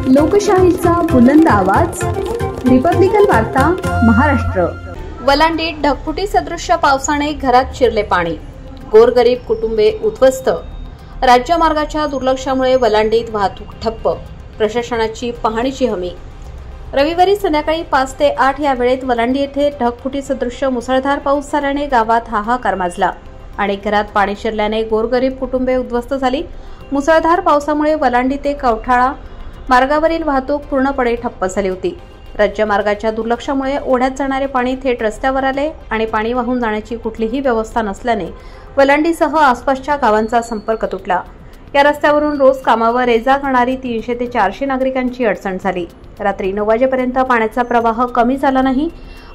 लोकशाहीचा बुलंद आवाज, रिपब्लिकन वार्ता महाराष्ट्र। वलांडीत ढगफुटी सदृश्य पावसाने घरात शिरले पाणी, गोरगरीब कुटुंबे उद्ध्वस्त। राज्यमार्गाच्या दुर्लक्षामुळे वलांडीत वाहतूक ठप्प, प्रशासनाची पाहणीची हमी। रविवारी संध्याकाळी 5 ते 8 या वेळेत वलांडी येथे ढगफुटी सदृश्य मुसळधार पाऊस झाल्याने गावात हाहाकार माजला आणि घरात पाणी शिरल्याने गोरगरीब कुटुंबे उद्ध्वस्त झाली। मुसळधार पावसामुळे वलांडी ते कवठाळा मार्गावरील वाहतूक पूर्णपणे ठप्प झाली होती। राज्यमार्गाच्या दुर्लक्षामुळे ओढ्यात जाणारे पाणी थेट रस्त्यावर आले आणि पाणी वाहून जाण्याची कुठलीही व्यवस्था नसल्याने वलांडीसह आसपासच्या गावांचा संपर्क तुटला। या रस्त्यावरून रोज कामावर ये-जा करणारी 300 ते 400 नागरिकांची अडचण झाली। रात्री 9 वाजेपर्यंत पाण्याचा प्रवाह कमी झाला नाही।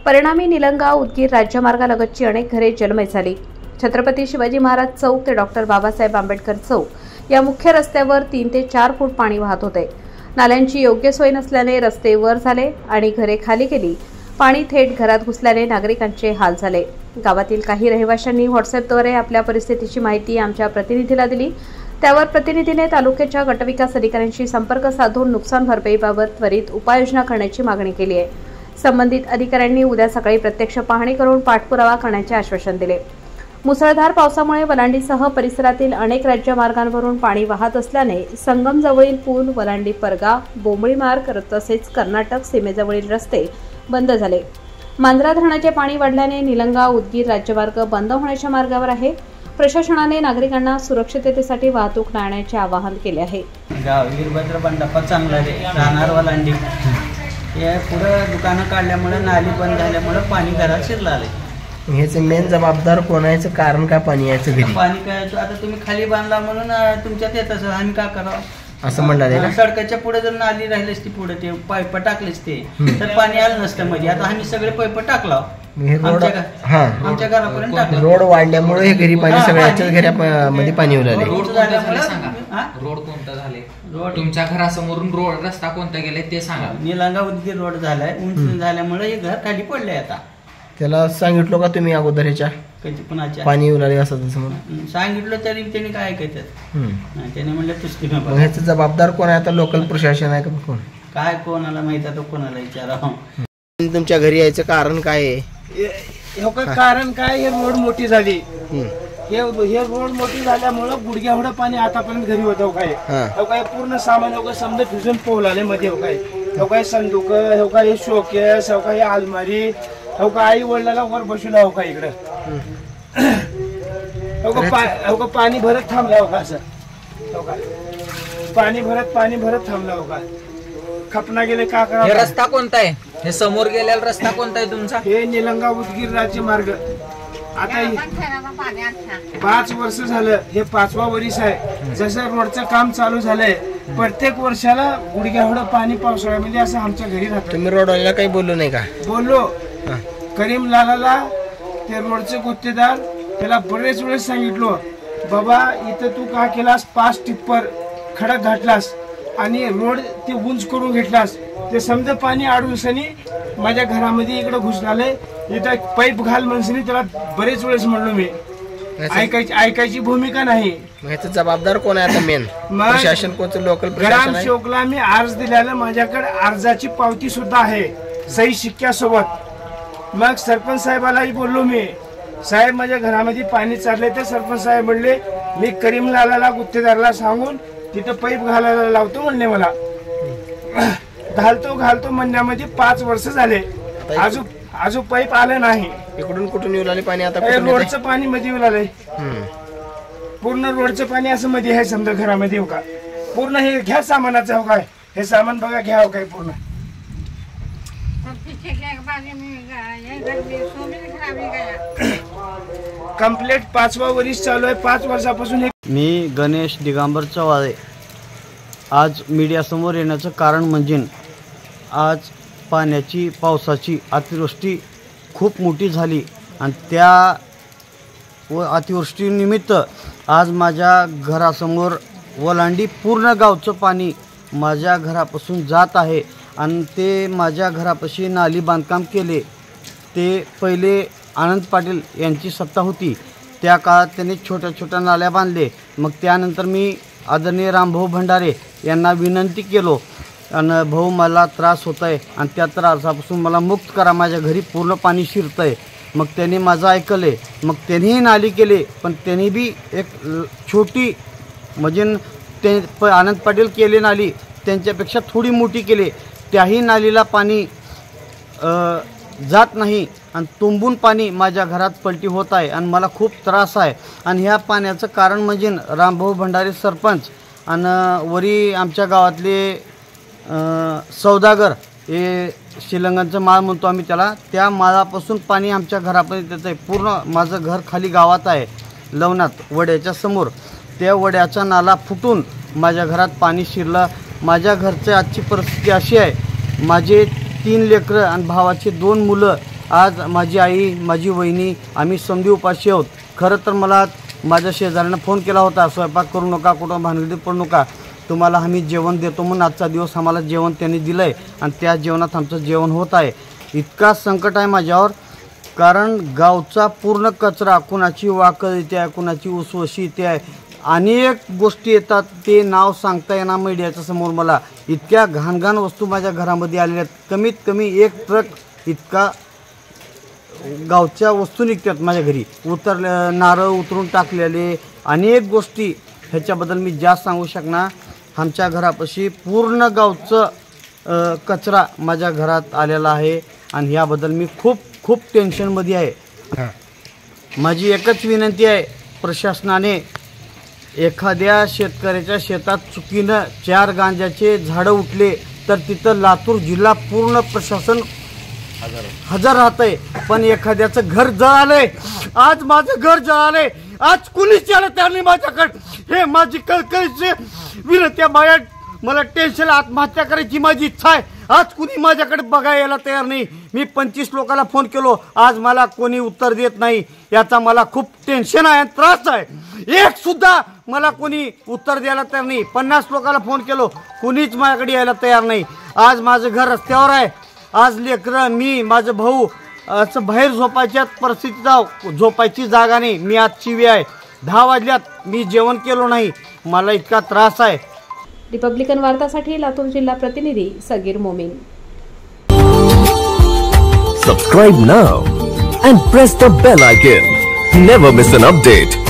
परिणामी निलंगा उदगीर राज्यमार्गालगतची अनेक घरे जलमय झाली। छत्रपती शिवाजी महाराज चौक ते डॉक्टर बाबासाहेब आंबेडकर चौक या मुख्य रस्त्यावर 3 ते 4 फूट पाणी वाहत होते। नाल्यांची योग्य सोय नसल्याने रस्ते वर झाले आणि घरे खाली गेली। पाणी थेट घरात घुसल्याने नागरिकांचे हाल झाले। गावातील काही रहिवाशांनी व्हॉट्सअॅपद्वारे आपल्या परिस्थितीची माहिती आमच्या प्रतिनिधीला दिली। त्यावर प्रतिनिधीने तालुक्याच्या गटविकास अधिकाऱ्यांशी संपर्क साधून नुकसान भरपाईबाबत त्वरित उपाययोजना करण्याची मागणी केली आहे। संबंधित अधिकाऱ्यांनी उद्या सकाळी प्रत्यक्ष पाहणी करून पाठपुरावा करण्याचे आश्वासन दिले। मुसळधार पावसामुळे वलांडीसह परिसरातील अनेक राज्यमार्गांवरून पाणी वाहत असल्याने संगमजवळील पूल, वलांडी परगा, बोंबळी मार्ग तसेच कर्नाटक सीमेजवळील रस्ते बंद झाले। मांजरा धरणाचे पाणी वाढल्याने निलंगा उदगीर राज्यमार्ग बंद होण्याच्या मार्गावर आहे। प्रशासनाने नागरिकांना सुरक्षिततेसाठी वाहतूक टाळण्याचे आवाहन केले आहे। गाव वीरभद्र बंडाप्पा चांगला राहणार वलांडी हे पुढे दुकानं काढल्यामुळे नाली बंद झाल्यामुळे पाणी घरात शिरलं आले। ह्याचं मेन जबाबदार कोण आहे? कारण काय पाणी यायचं घरी? पाणी काय आता तुम्ही खाली बांधला म्हणून तुमच्यात येत असं आम्ही काय करावं असं म्हणलं। सडकाच्या पुढे जर नाली राहिलीच ती पुढे ते पाईप टाकलेच ते तर पाणी आलं नसतं मध्ये। आता आम्ही सगळे पाईप टाकला आमच्या घरापर्यंत टाकलं। रोड वाढल्यामुळे हे घरी पाणी सगळ्याच्याच घरामध्ये पाणी उरले। रोड कोणता झाले? रोड तुमच्या घरासमोरून रोड रस्ता कोणता गेलाय ते सांगा। निलंगा उदगीर रोड झालाय, उंच झाल्यामुळे हे घर खाली पडलंय। आता त्याला सांगितलं का तुम्ही अगोदर ह्याच्या पाणी उरले असं तसं म्हणून? सांगितलं तरी त्यांनी काय ऐकायचं? त्याने म्हणलं तुझं ह्याचं जबाबदार कोण आहे? आता लोकल प्रशासन आहे का? कोण काय कोणाला माहित आहे? तो कोणाला विचारावं। तुमच्या घरी यायचं कारण काय आहे? कारण काय? हे रोड मोठी झाली, हे रोड मोठी झाल्यामुळे गुडघ्या एवढं पाणी आतापर्यंत घरी होतं। काय पूर्ण सामान समजा भिजून पोहलाले मध्ये काय संदूक, हे शोकेस, हे अलमारी, आई वडिलाला वर बसवला इकडं पाणी भरत थांबला असं पाणी भरत थांबला खपना गेले का करा? रस्ता कोणता आहे? हे समोर गेलेला रस्ता कोणता आहे तुमचा? हे निलंगा उदगीर राज्य मार्ग। आता 5 वर्ष झालं, हे 5वा वर्ष आहे। जसं रोडचं काम चालू झालंय, प्रत्येक वर्षाला गुडघ्या एवढं पाणी पावसाळ्यामध्ये असं आमच्या घरी राहतं। तुम्ही रोडला काही बोललो नाही का? बोललो। करीम लालाला, ते रोडचे गुत्तेदार, त्याला बरेच वेळेस सांगितलो, बाबा इथं तू का केलास? 5 टिप्पर खडक घातलास आणि रोड ते उंच करून घेतलास, ते समजा पाणी अडून सनी माझ्या घरामध्ये इकडे घुसलाले, इथं पाईप घाल म्हणून त्याला बरेच वेळेस म्हणलो मी। ऐकायची भूमिका नाही। ह्याचं जबाबदार कोण आहे आता? मेन प्रशासन कोणतं? लोकल प्रशासन। ग्रामसेवकला मी अर्ज दिल्याला माझ्याकडे अर्जाची पावती सुद्धा आहे, सही शिक्क्यासोबत। मग सरपंच साहेबालाही बोललो मी, साहेब माझ्या घरामध्ये पाणी चालले। तर सरपंच साहेब म्हणले मी करीम लालाला गुत्तेदारला सांगून तिथं पाईप घालायला लावतो म्हणले। मला घालतो म्हणण्यामध्ये 5 वर्ष झाले, अजून पाईप आलं नाही। इकडून कुठून येऊ लागले पाणी? आता रोडचं पाणी मध्ये येऊ लागलंय, पूर्ण रोडचं पाणी असं मध्ये आहे समजा घरामध्ये। हो का पूर्ण हे घ्या सामानाचं? हो काय हे सामान बघा, घ्या हो काय पूर्ण कंप्लीट 5वा वर्ष चालू आहे। 5 वर्षापासून। मी गणेश दिगंबर चव्हाळे आज मीडियासमोर येण्याचं कारण म्हणजे आज पावसाची अतिवृष्टी खूप मोठी झाली आणि त्या अतिवृष्टीनिमित्त आज माझ्या घरासमोर वलांडी पूर्ण गावचं पाणी माझ्या घरापासून जात आहे आणि ते माझ्या घरापाशी नाली बांधकाम केले ते पहिले आनंद पाटील यांची सत्ता होती। त्या काळात त्यांनी छोट्या छोट्या नाल्या बांधले। मग त्यानंतर मी आदरणीय रामभाऊ भंडारे यांना विनंती केलो आणि भाऊ मला त्रास होत आहे आणि त्या त्रासापासून मला मुक्त करा, माझ्या घरी पूर्ण पाणी शिरतं आहे. मग त्यांनी माझं ऐकले, मग त्यांनीही नाली केले, पण त्यांनी बी एक छोटी म्हणजे ते आनंद पाटील केले नाली त्यांच्यापेक्षा थोडी मोठी केली, त्याही नालीला पाणी जात नाही आणि तुंबून पाणी माझ्या घरात पलटी होत आहे आणि मला खूप त्रास आहे. आणि ह्या पाण्याचं कारण म्हणजे रामभाऊ भंडारे सरपंच आणि वरी आमच्या गावातले सौदागर हे शिलंगणचं माळ म्हणतो आम्ही त्याला, त्या माळापासून पाणी आमच्या घरापर्यंत येतं आहे. पूर्ण माझं घर खाली गावात आहे लवणात वड्याच्या समोर, त्या वड्याचा नाला फुटून माझ्या घरात पाणी शिरलं. माझ्या घरची आजची परिस्थिती अशी आहे, माझे 3 लेकरं आणि भावाचे 2 मुलं. आज माझी आई माझी वहिनी आम्ही समधी उपाशी आहोत. खरं तर मला माझ्या शेजाऱ्यानं फोन केला होता, स्वयंपाक करू नका, कुठं भानगडीत पडू नका, तुम्हाला आम्ही जेवण देतो म्हणून. आजचा दिवस आम्हाला जेवण त्यांनी दिलं आहे आणि त्या जेवणात आमचं जेवण होत आहे. इतका संकट आहे माझ्यावर, कारण गावचा पूर्ण कचरा, कुणाची वाकळ येते आहे, कुणाची उसवशी येते आहे, अनेक गोष्टी येतात, ते नाव सांगता येणार मीडियाच्या समोर. मला इतक्या घाणघाण वस्तू माझ्या घरामध्ये आलेल्या आहेत. कमीत कमी 1 ट्रक इतका गावच्या वस्तू निघतात माझ्या घरी, नारळ उतरून टाकलेले, अनेक गोष्टी. ह्याच्याबद्दल मी जास्त सांगू शकणार. आमच्या घरापाशी पूर्ण गावचं कचरा माझ्या घरात आलेला आहे आणि ह्याबद्दल मी खूप खूप टेन्शनमध्ये आहे. माझी एकच विनंती आहे, प्रशासनाने एखाद्या शेतकऱ्याच्या शेतात चुकीनं 4 गांजाचे झाडं उठले तर तिथं लातूर जिल्हा पूर्ण प्रशासन हजर राहतंय, पण एखाद्याचं घर जळालंय. आज माझं घर जळालंय, आज कुणीच आलं त्यांनी माझ्याकडे. हे माझी कळकळीची विनंती आहे, मला टेन्शन, आत्महत्या करायची माझी इच्छा आहे. आज कुणी माझ्याकडे बघायला यायला तयार नाही. मी 25 लोकांना फोन केलो, आज मला कोणी उत्तर देत नाही. याचा मला खूप टेन्शन आहे, त्रास आहे. एक सुद्धा मला कोणी उत्तर द्यायला तयार नाही. 50 लोकांना फोन केलो, कुणीच माझ्याकडे यायला तयार नाही. आज माझं घर रस्त्यावर आहे. आज लेकरं, मी, माझं भाऊ असं बाहेर झोपायच्या परिस्थितीत, झोपायची जागा नाही. मी आज चिवी आहे. 10 वाजल्यात मी जेवण केलो नाही. मला इतका त्रास आहे. रिपब्लिकन वार्तासाठी लातूर जिल्हा प्रतिनिधी Sagir Momin. Subscribe now and press the bell icon. Never miss an update.